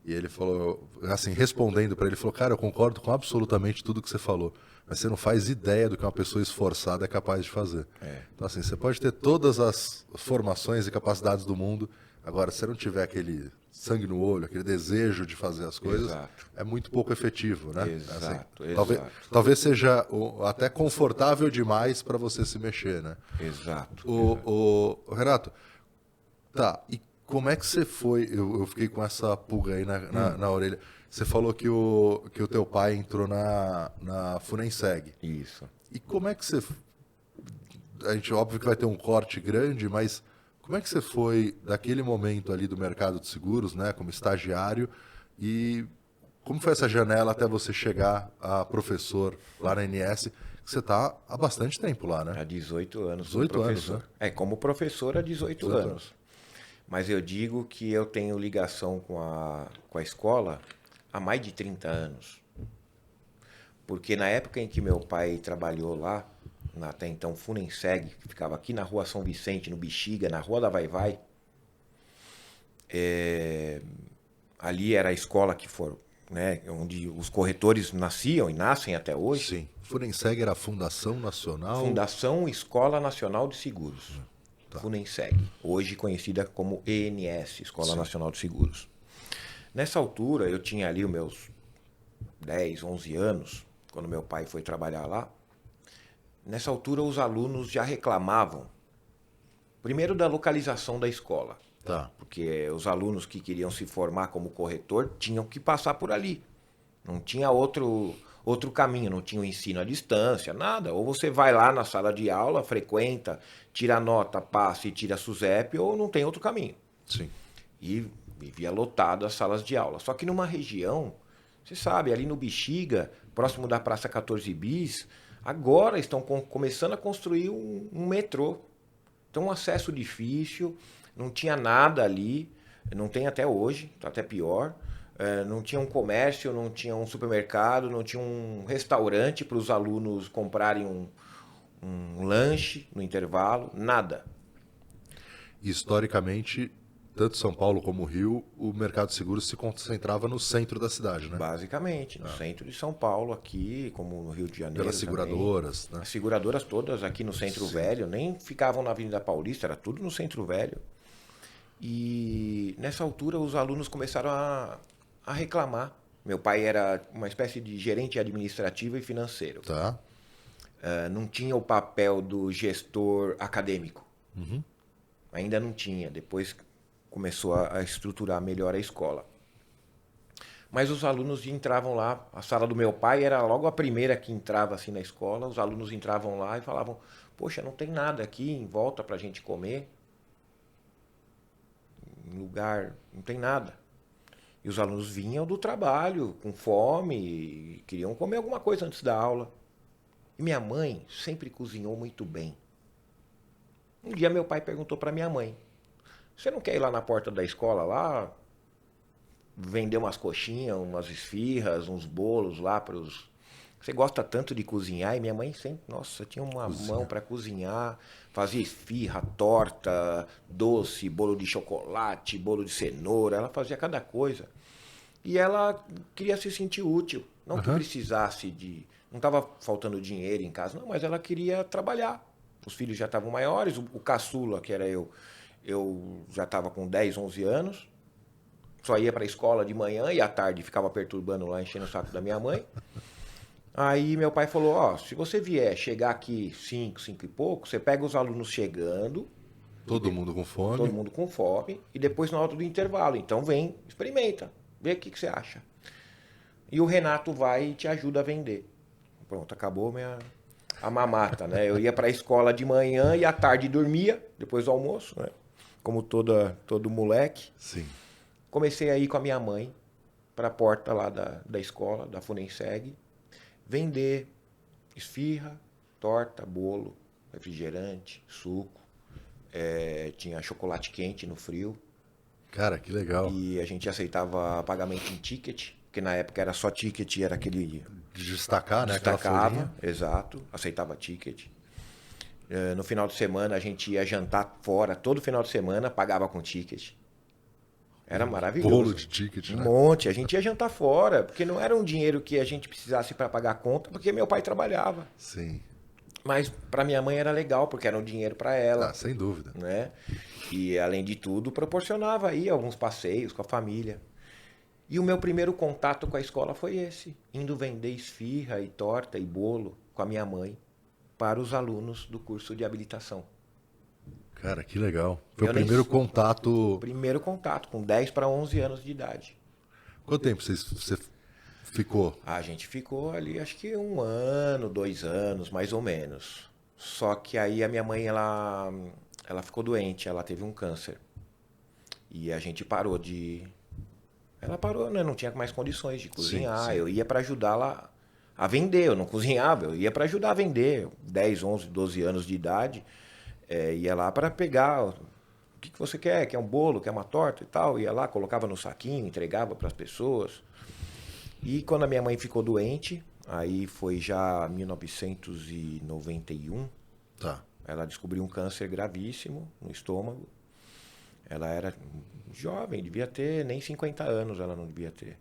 E ele falou, assim, respondendo para ele, falou: cara, eu concordo com absolutamente tudo que você falou, mas você não faz ideia do que uma pessoa esforçada é capaz de fazer. Então, assim, você pode ter todas as formações e capacidades do mundo, agora, se você não tiver aquele sangue no olho, aquele desejo de fazer as coisas, Exato. é muito pouco efetivo, né? Exato, Assim, talvez seja até confortável demais para você se mexer, né? Exato. Renato, tá, e como é que você foi? Eu fiquei com essa pulga aí na orelha. Você falou que o teu pai entrou na Funenseg. Isso. E como é que você... A gente, óbvio que vai ter um corte grande, mas como é que você foi daquele momento ali do mercado de seguros, né, como estagiário, e como foi essa janela até você chegar a professor lá na NS, que você está há bastante tempo lá, né? Há 18 anos. 18 anos, né? Como professor há 18 anos. Mas eu digo que eu tenho ligação com a escola há mais de 30 anos. Porque na época em que meu pai trabalhou lá, na até então Funenseg, que ficava aqui na rua São Vicente, no Bexiga, na rua da Vai-Vai, ali era a escola que for, né, onde os corretores nasciam e nascem até hoje. Sim. Funenseg era a Fundação Nacional... Fundação Escola Nacional de Seguros. Tá. Funenseg, hoje conhecida como ENS, Escola Nacional de Seguros. Nessa altura, eu tinha ali os meus 10, 11 anos, quando meu pai foi trabalhar lá. Nessa altura, os alunos já reclamavam, primeiro, da localização da escola. Tá. Porque os alunos que queriam se formar como corretor tinham que passar por ali. Não tinha outro caminho, não tinha o ensino à distância, nada. Ou você vai lá na sala de aula, frequenta, tira nota, passa e tira SUSEP, ou não tem outro caminho. Sim. E vivia lotado as salas de aula. Só que numa região, você sabe, ali no Bexiga, próximo da Praça 14 Bis, agora estão começando a construir um metrô. Então, um acesso difícil, não tinha nada ali, não tem até hoje, está até pior. Não tinha um comércio, não tinha um supermercado, não tinha um restaurante para os alunos comprarem um lanche no intervalo, nada. Historicamente, tanto São Paulo como o Rio, o mercado de seguros se concentrava no centro da cidade, né? Basicamente, no centro de São Paulo, aqui, como no Rio de Janeiro. Pelas seguradoras, também. Né? As seguradoras todas aqui no Centro Velho, nem ficavam na Avenida Paulista, era tudo no Centro Velho. E nessa altura os alunos começaram a reclamar. Meu pai era uma espécie de gerente administrativo e financeiro. Tá. Não tinha o papel do gestor acadêmico. Uhum. Ainda não tinha. Depois, começou a estruturar melhor a escola. Mas os alunos entravam lá, a sala do meu pai era logo a primeira que entrava assim na escola, os alunos entravam lá e falavam, poxa, não tem nada aqui em volta para a gente comer, em lugar, não tem nada. E os alunos vinham do trabalho, com fome, e queriam comer alguma coisa antes da aula. E minha mãe sempre cozinhou muito bem. Um dia meu pai perguntou para minha mãe, você não quer ir lá na porta da escola lá, vender umas coxinhas, umas esfirras, uns bolos lá para os... Você gosta tanto de cozinhar? E minha mãe sempre, nossa, tinha uma mão para cozinhar, fazia esfirra, torta, doce, bolo de chocolate, bolo de cenoura, ela fazia cada coisa. E ela queria se sentir útil, não que precisasse de... Não estava faltando dinheiro em casa, não, mas ela queria trabalhar. Os filhos já estavam maiores, o caçula, que era eu já estava com 10, 11 anos, só ia para a escola de manhã e à tarde ficava perturbando lá, enchendo o saco da minha mãe. Aí meu pai falou, ó, se você vier chegar aqui 5, 5 e pouco, você pega os alunos chegando, Todo mundo com fome. todo mundo com fome, e depois na hora do intervalo. Então vem, experimenta, vê o que você acha. E o Renato vai e te ajuda a vender. Pronto, acabou a mamata, né? Eu ia para a escola de manhã e à tarde dormia, depois do almoço, né? Como todo moleque. Sim. Comecei a ir com a minha mãe para a porta lá da escola, da Funenseg, vender esfirra, torta, bolo, refrigerante, suco. Tinha chocolate quente no frio. Cara, que legal. E a gente aceitava pagamento em ticket, porque na época era só ticket, era aquele... Destacar, né? Aquela Destacava, folhinha. exato, aceitava ticket. No final de semana a gente ia jantar fora, todo final de semana pagava com ticket. Era maravilhoso. Bolo de ticket, Um né? monte, a gente ia jantar fora, porque não era um dinheiro que a gente precisasse para pagar a conta, porque meu pai trabalhava. Sim. Mas para minha mãe era legal, porque era um dinheiro para ela, Ah, sem dúvida. né? E além de tudo, proporcionava aí alguns passeios com a família. E o meu primeiro contato com a escola foi esse, indo vender esfirra e torta e bolo com a minha mãe para os alunos do curso de habilitação. Cara, que legal. Foi Eu o nem primeiro sei. contato. Primeiro contato, com 10 para 11 anos de idade. Quanto tempo você ficou? A gente ficou ali, acho que 1 ano, 2 anos, mais ou menos. Só que aí a minha mãe, ela ficou doente, ela teve um câncer. E a gente parou de... Ela parou, né? Não tinha mais condições de cozinhar. Sim. Eu ia para ajudá-la a vender. Eu não cozinhava, eu ia para ajudar a vender. 10, 11, 12 anos de idade. Ia lá para pegar... O que você quer? Quer um bolo? Quer uma torta e tal? Ia lá, colocava no saquinho, entregava para as pessoas. E quando a minha mãe ficou doente, aí foi já 1991, Tá. ela descobriu um câncer gravíssimo no estômago. Ela era jovem, devia ter nem 50 anos, ela não devia ter.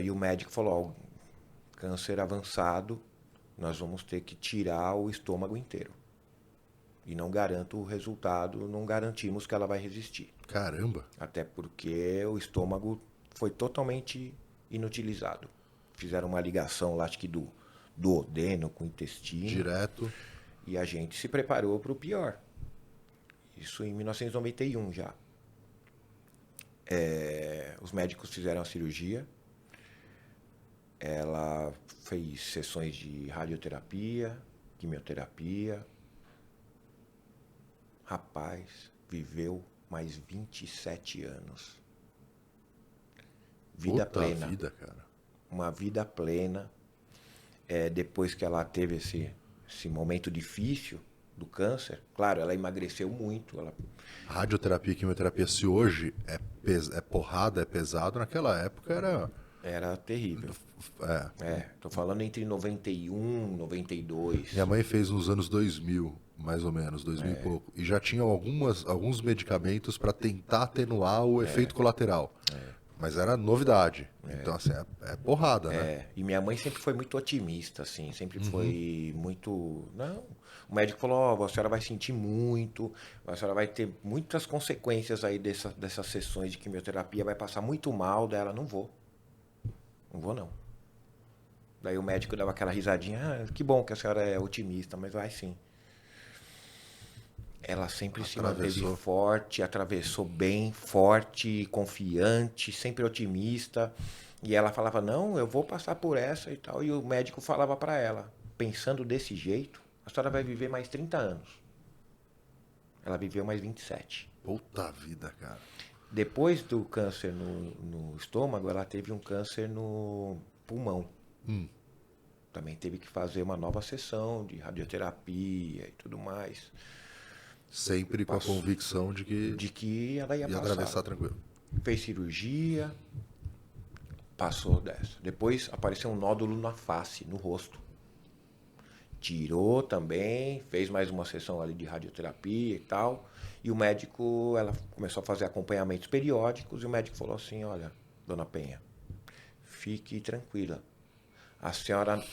E o médico falou, ó, câncer avançado, nós vamos ter que tirar o estômago inteiro. E não garanto o resultado, não garantimos que ela vai resistir. Caramba. Até porque o estômago foi totalmente inutilizado. Fizeram uma ligação lá, acho que do duodeno com o intestino. Direto. E a gente se preparou para o pior. Isso em 1991 já. Os médicos fizeram a cirurgia. Ela fez sessões de radioterapia, quimioterapia. Rapaz, viveu mais 27 anos. Vida Puta plena. vida, cara. Uma vida plena. Depois que ela teve esse momento difícil do câncer, claro, ela emagreceu muito. Radioterapia e quimioterapia, se hoje é porrada, é pesado, naquela época Era terrível. É. Tô falando entre 91, 92. Minha mãe fez nos anos 2000, mais ou menos, 2000 e pouco. E já tinha alguns medicamentos para tentar atenuar o efeito colateral. Mas era novidade. Então, assim, é porrada, né? E minha mãe sempre foi muito otimista, assim, sempre foi muito... Não, o médico falou, ó, a senhora vai sentir muito, a senhora vai ter muitas consequências aí dessas sessões de quimioterapia, vai passar muito mal dela. Não vou. Não vou, não. Daí o médico dava aquela risadinha, que bom que a senhora é otimista, mas vai sim. ela sempre se manteve Atravessou. forte, atravessou bem, forte, confiante, sempre otimista. E ela falava, não, eu vou passar por essa e tal. E o médico falava para ela, pensando desse jeito, a senhora vai viver mais 30 anos. Ela viveu mais 27. Puta vida, cara. Depois do câncer no estômago, ela teve um câncer no pulmão. Também teve que fazer uma nova sessão de radioterapia e tudo mais. Sempre com a convicção de que ela ia ia passar. atravessar tranquilo. Fez cirurgia, passou dessa. Depois apareceu um nódulo na face, no rosto. Tirou também, fez mais uma sessão ali de radioterapia e tal. E o médico, ela começou a fazer acompanhamentos periódicos e o médico falou assim, olha, dona Penha, fique tranquila. A senhora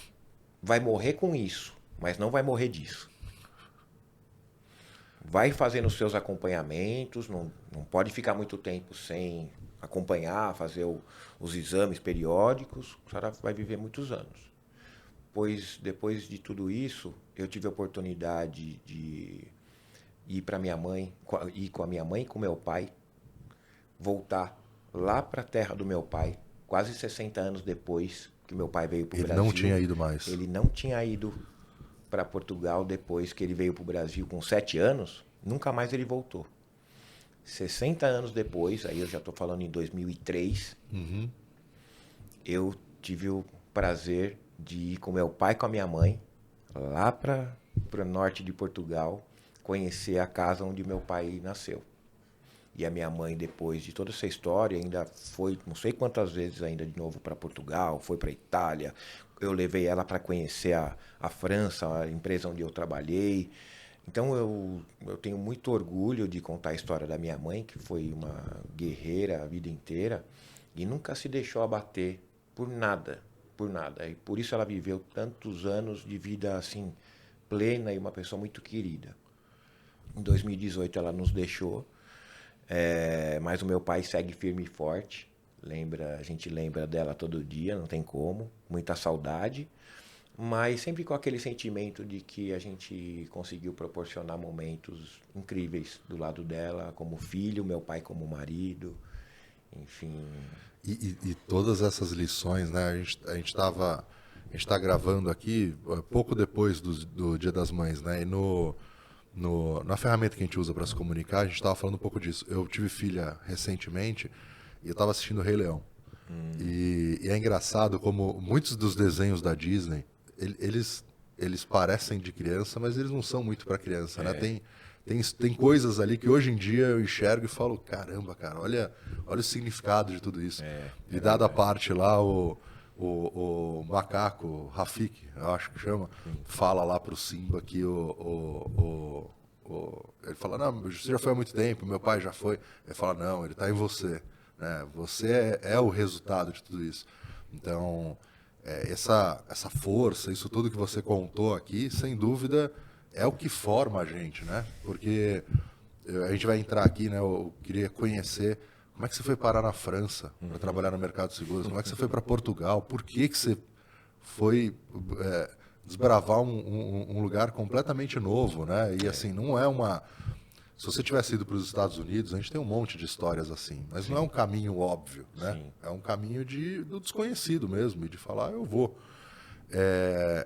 vai morrer com isso, mas não vai morrer disso. Vai fazendo os seus acompanhamentos, não pode ficar muito tempo sem acompanhar, fazer os exames periódicos, a senhora vai viver muitos anos. Pois depois de tudo isso, eu tive a oportunidade de ir para minha mãe, ir com a minha mãe e com meu pai, voltar lá para a terra do meu pai, quase 60 anos depois que meu pai veio para o Brasil. Ele não tinha ido mais. Ele não tinha ido para Portugal depois que ele veio para o Brasil com 7 anos, nunca mais ele voltou. 60 anos depois, aí eu já estou falando em 2003, eu tive o prazer de ir com meu pai e com a minha mãe lá para o norte de Portugal, conhecer a casa onde meu pai nasceu. E a minha mãe, depois de toda essa história, ainda foi, não sei quantas vezes ainda de novo para Portugal, foi para Itália. Eu levei ela para conhecer a França, a empresa onde eu trabalhei. Então eu tenho muito orgulho de contar a história da minha mãe, que foi uma guerreira a vida inteira e nunca se deixou abater por nada, por nada. E por isso ela viveu tantos anos de vida assim plena e uma pessoa muito querida. Em 2018 ela nos deixou. Mas o meu pai segue firme e forte. A gente lembra dela todo dia, não tem como. Muita saudade. Mas sempre com aquele sentimento de que a gente conseguiu proporcionar momentos incríveis do lado dela, como filho, meu pai como marido, enfim. E todas essas lições, né? A gente tá gravando aqui pouco depois do Dia das Mães, né? E na ferramenta que a gente usa para se comunicar, a gente estava falando um pouco disso. Eu tive filha recentemente e eu estava assistindo o Rei Leão. E é engraçado como muitos dos desenhos da Disney, eles parecem de criança, mas eles não são muito para criança, né? Tem coisas ali que hoje em dia eu enxergo e falo, caramba, cara, olha o significado de tudo isso. E dada a parte lá, o macaco, Rafiki, eu acho que chama, fala lá pro Simba que ele fala, não, você já foi há muito tempo, meu pai já foi. Ele fala, não, ele está em você. Né? Você é o resultado de tudo isso. Então, essa força, isso tudo que você contou aqui, sem dúvida, é o que forma a gente, né? Porque a gente vai entrar aqui, né? Eu queria conhecer como é que você foi parar na França para trabalhar no mercado de seguros, como é que você foi para Portugal, por que você foi desbravar um lugar completamente novo, né? E assim, não é uma... Se você tivesse ido para os Estados Unidos, a gente tem um monte de histórias assim, mas não é um caminho óbvio, né? Sim. É um caminho do desconhecido mesmo, e de falar, eu vou.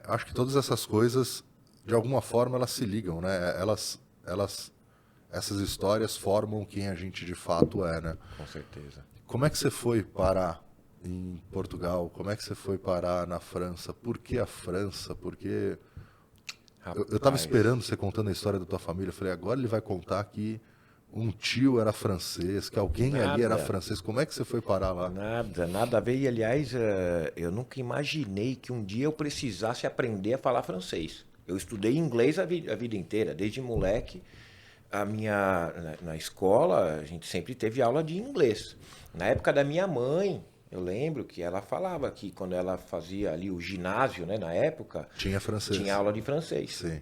Acho que todas essas coisas, de alguma forma, elas se ligam, né? Essas histórias formam quem a gente de fato é, né? Com certeza. Como é que você foi parar em Portugal? Como é que você foi parar na França? Por que a França? Porque eu estava esperando você contando a história da tua família. Eu falei, agora ele vai contar que um tio era francês, que alguém ali era francês. Como é que você foi parar lá? Nada a ver. E, aliás, eu nunca imaginei que um dia eu precisasse aprender a falar francês. Eu estudei inglês a vida inteira, desde moleque. Na escola, a gente sempre teve aula de inglês. Na época da minha mãe, eu lembro que ela falava que quando ela fazia ali o ginásio, né, na época, Tinha francês. Tinha aula de francês. Sim.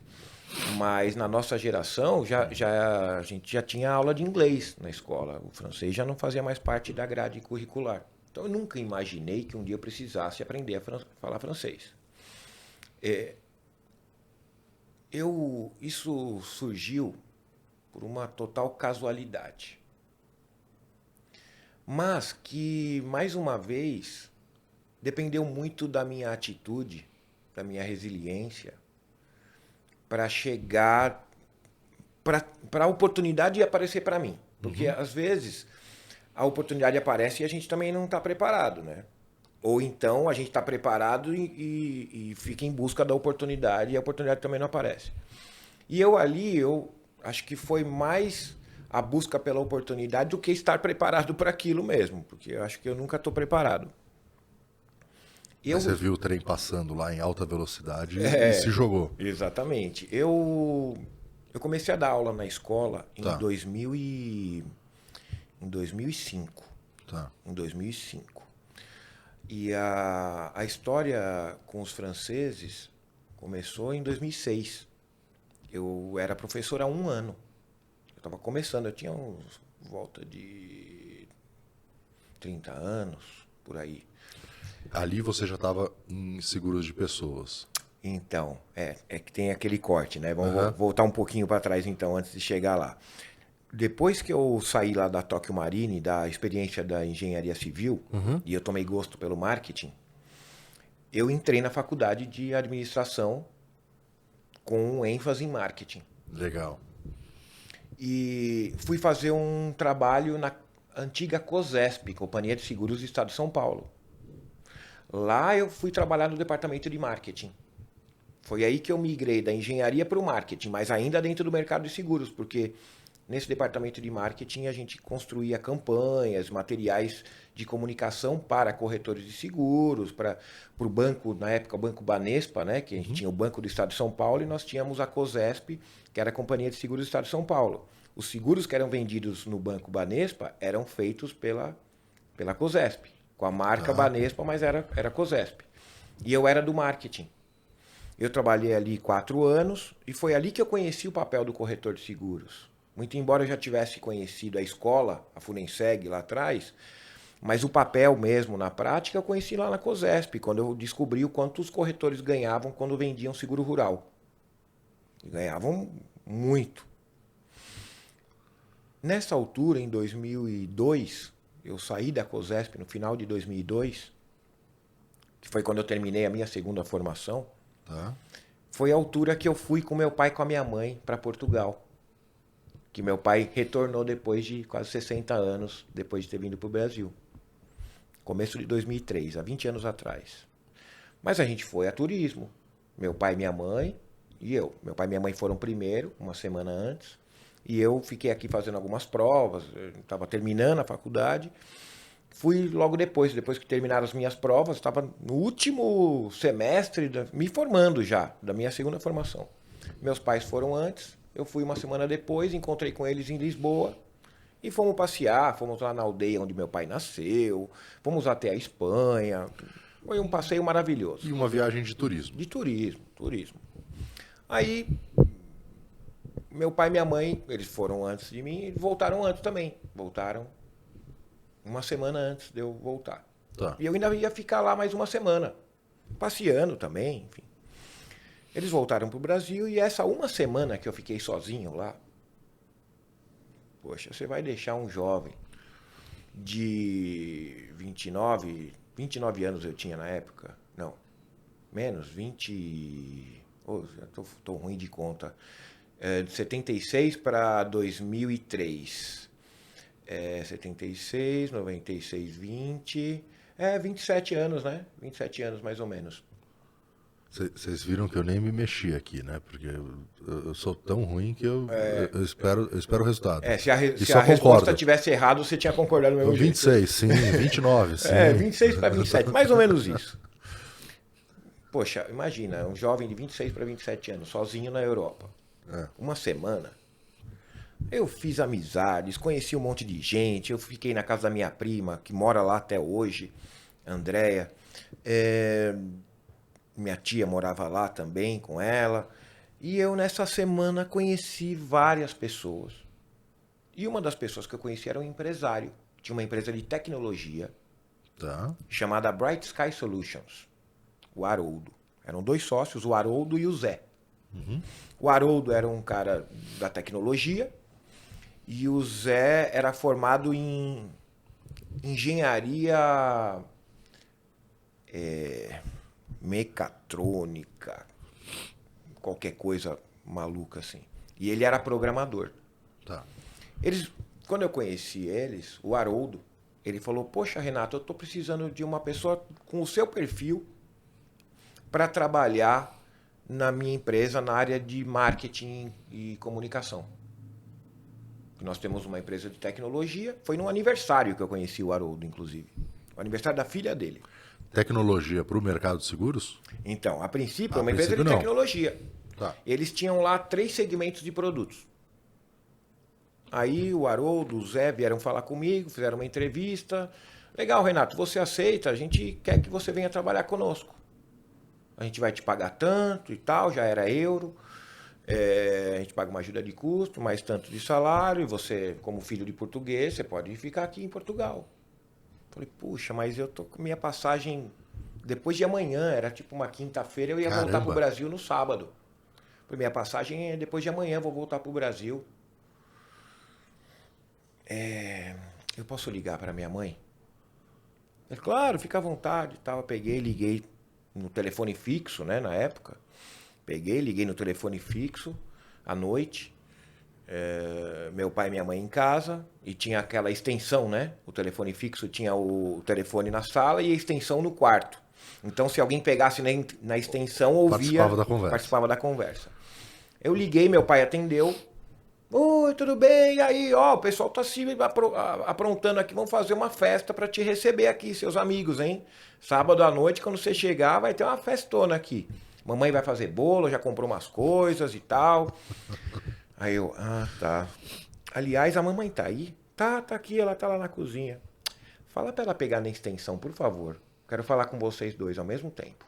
Mas na nossa geração, a gente já tinha aula de inglês na escola. O francês já não fazia mais parte da grade curricular. Então eu nunca imaginei que um dia eu precisasse aprender a falar francês. Isso surgiu por uma total casualidade. Mas que, mais uma vez, dependeu muito da minha atitude, da minha resiliência, para chegar, para a oportunidade aparecer para mim. Porque, às vezes, a oportunidade aparece e a gente também não está preparado, né? Ou então a gente está preparado e fica em busca da oportunidade e a oportunidade também não aparece. E eu acho que foi mais a busca pela oportunidade do que estar preparado para aquilo mesmo, porque eu acho que eu nunca estou preparado. Você viu o trem passando lá em alta velocidade e se jogou. Exatamente. Eu comecei a dar aula na escola em Tá. 2005. Tá. Em 2005. E a história com os franceses começou em 2006. Eu era professor há 1 ano. Eu estava começando, eu tinha volta de 30 anos, por aí. Ali você já estava em seguros de pessoas. Então, é que tem aquele corte, né? Vamos voltar um pouquinho para trás, então, antes de chegar lá. Depois que eu saí lá da Tóquio Marine, da experiência da engenharia civil, e eu tomei gosto pelo marketing, eu entrei na faculdade de administração com ênfase em marketing. Legal. E fui fazer um trabalho na antiga COSESP, Companhia de Seguros do Estado de São Paulo. Lá eu fui trabalhar no departamento de marketing. Foi aí que eu migrei da engenharia para o marketing, mas ainda dentro do mercado de seguros, porque nesse departamento de marketing a gente construía campanhas, materiais de comunicação para corretores de seguros, para o banco, na época o Banco Banespa, né, que a gente tinha o Banco do Estado de São Paulo, e nós tínhamos a COSESP, que era a Companhia de Seguros do Estado de São Paulo. Os seguros que eram vendidos no Banco Banespa eram feitos pela COSESP, com a marca Banespa, mas era COSESP. E eu era do marketing. Eu trabalhei ali 4 anos e foi ali que eu conheci o papel do corretor de seguros. Muito embora eu já tivesse conhecido a escola, a Funenseg lá atrás, mas o papel mesmo na prática eu conheci lá na COSESP, quando eu descobri o quanto os corretores ganhavam quando vendiam seguro rural. E ganhavam muito. Nessa altura, em 2002, eu saí da COSESP no final de 2002, que foi quando eu terminei a minha segunda formação. Tá. Foi a altura que eu fui com meu pai e com a minha mãe para Portugal. Que meu pai retornou depois de quase 60 anos, depois de ter vindo para o Brasil. Começo de 2003, há 20 anos atrás. Mas a gente foi a turismo. Meu pai, minha mãe e eu. Meu pai e minha mãe foram primeiro, uma semana antes. E eu fiquei aqui fazendo algumas provas, estava terminando a faculdade. Fui logo depois que terminaram as minhas provas, estava no último semestre, me formando já, da minha segunda formação. Meus pais foram antes, eu fui uma semana depois, encontrei com eles em Lisboa e fomos passear, fomos lá na aldeia onde meu pai nasceu, fomos até a Espanha. Foi um passeio maravilhoso. E uma viagem de turismo. De turismo. Aí, meu pai e minha mãe, eles foram antes de mim e voltaram antes também. Voltaram uma semana antes de eu voltar. Tá. E eu ainda ia ficar lá mais uma semana, passeando também, enfim. Eles voltaram para o Brasil e essa uma semana que eu fiquei sozinho lá, poxa, você vai deixar um jovem de 29 anos eu tinha na época, não, menos, 20, já tô ruim de conta, de 76 para 2003. 76, 96, 20... 27 anos, né? 27 anos, mais ou menos. Vocês viram que eu nem me mexi aqui, né? Porque eu sou tão ruim que eu espero o resultado. Se a resposta tivesse errado, você tinha concordado no mesmo 26, jeito. 26, sim. 29, sim. 26 para 27, mais ou menos isso. Poxa, imagina, um jovem de 26 para 27 anos, sozinho na Europa. Uma semana. Eu fiz amizades, conheci um monte de gente, eu fiquei na casa da minha prima, que mora lá até hoje, Andréia. Minha tia morava lá também com ela. E eu, nessa semana, conheci várias pessoas. E uma das pessoas que eu conheci era um empresário. Tinha uma empresa de tecnologia chamada Bright Sky Solutions, o Haroldo. Eram 2 sócios, o Haroldo e o Zé. O Haroldo era um cara da tecnologia, E o Zé era formado em engenharia mecatrônica, qualquer coisa maluca assim. E ele era programador. Tá. Quando eu conheci eles, o Haroldo, ele falou, poxa, Renato, eu estou precisando de uma pessoa com o seu perfil para trabalhar na minha empresa na área de marketing e comunicação. Nós temos uma empresa de tecnologia. Foi num aniversário que eu conheci o Haroldo, inclusive. O aniversário da filha dele. Tecnologia para o mercado de seguros? Então, a princípio, é uma empresa de tecnologia. Tá. Eles tinham lá 3 segmentos de produtos. Aí o Haroldo, o Zé vieram falar comigo, fizeram uma entrevista. Legal, Renato, você aceita? A gente quer que você venha trabalhar conosco. A gente vai te pagar tanto e tal, já era euro. A gente paga uma ajuda de custo, mais tanto de salário. E você, como filho de português, você pode ficar aqui em Portugal. Falei, puxa, mas eu tô com minha passagem depois de amanhã. Era tipo uma quinta-feira, eu ia voltar pro Brasil no sábado. Falei, minha passagem é depois de amanhã, vou voltar pro Brasil. Eu posso ligar para minha mãe? Ele, claro, fica à vontade e tal. Eu peguei, liguei no telefone fixo, né, na época. Liguei no telefone fixo à noite. Meu pai e minha mãe em casa. E tinha aquela extensão, né? O telefone fixo tinha o telefone na sala e a extensão no quarto. Então, se alguém pegasse na extensão, ouvia... Participava da conversa. Eu liguei, meu pai atendeu. Oi, tudo bem? E aí, ó, o pessoal tá se aprontando aqui, vamos fazer uma festa para te receber aqui, seus amigos, hein? Sábado à noite, quando você chegar, vai ter uma festona aqui. Mamãe vai fazer bolo, já comprou umas coisas e tal. Aí eu, tá. Aliás, a mamãe tá aí? Tá aqui, ela tá lá na cozinha. Fala pra ela pegar na extensão, por favor. Quero falar com vocês dois ao mesmo tempo.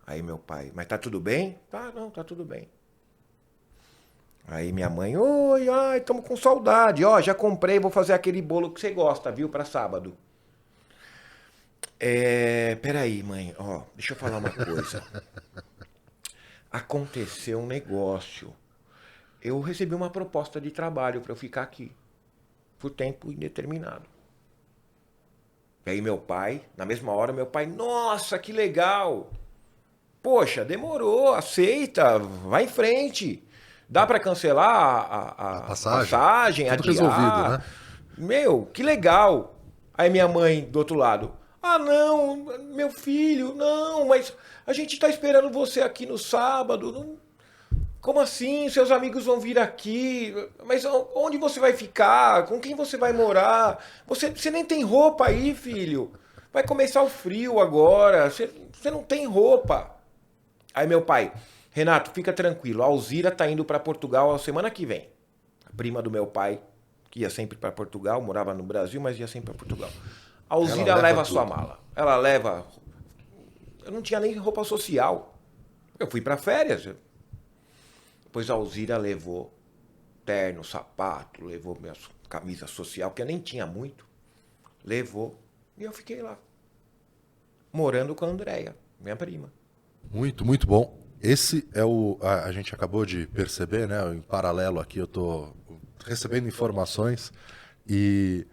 Aí meu pai, mas tá tudo bem? Tá, não, tá tudo bem. Aí minha mãe, oi, ai, tamo com saudade. Ó, já comprei, vou fazer aquele bolo que você gosta, viu, pra sábado. Peraí, mãe, ó, deixa eu falar uma coisa. Aconteceu um negócio. Eu recebi uma proposta de trabalho pra eu ficar aqui. Por tempo indeterminado. E aí meu pai, na mesma hora, nossa, que legal. Poxa, demorou, aceita, vai em frente. Dá para cancelar a passagem, tudo adiar. Resolvido, né? Meu, que legal. Aí minha mãe do outro lado. Não, meu filho, não, mas a gente tá esperando você aqui no sábado. Não... Como assim? Seus amigos vão vir aqui. Mas onde você vai ficar? Com quem você vai morar? Você nem tem roupa aí, filho. Vai começar o frio agora. Você não tem roupa. Aí meu pai... Renato, fica tranquilo, a Alzira tá indo para Portugal a semana que vem. A prima do meu pai, que ia sempre para Portugal, morava no Brasil, mas ia sempre para Portugal. A Alzira leva a sua mala. Ela leva... Eu não tinha nem roupa social. Eu fui para férias. Depois a Alzira levou terno, sapato, levou minha camisa social, que eu nem tinha muito. Levou. E eu fiquei lá. Morando com a Andréia, minha prima. Muito, muito bom. Esse é a gente acabou de perceber, né? Em paralelo aqui eu estou recebendo informações e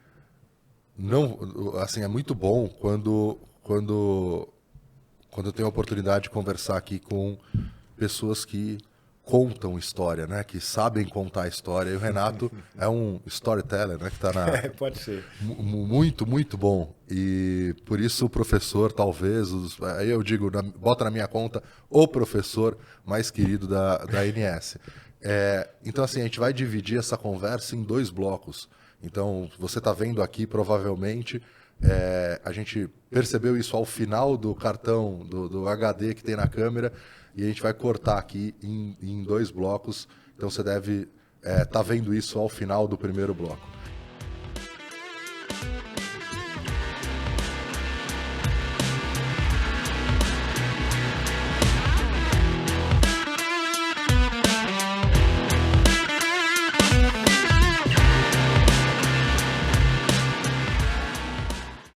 não, assim, é muito bom quando eu tenho a oportunidade de conversar aqui com pessoas que contam história, né? Que sabem contar a história. E o Renato é um storyteller, né? Que tá na... Pode ser. Muito, muito bom. E por isso o professor, talvez, aí eu digo, bota na minha conta, o professor mais querido da ANS. Então, assim, a gente vai dividir essa conversa em 2 blocos. Então, você está vendo aqui, provavelmente, a gente percebeu isso ao final do cartão, do HD que tem na câmera, e a gente vai cortar aqui em 2 blocos. Então, você deve estar vendo isso ao final do primeiro bloco.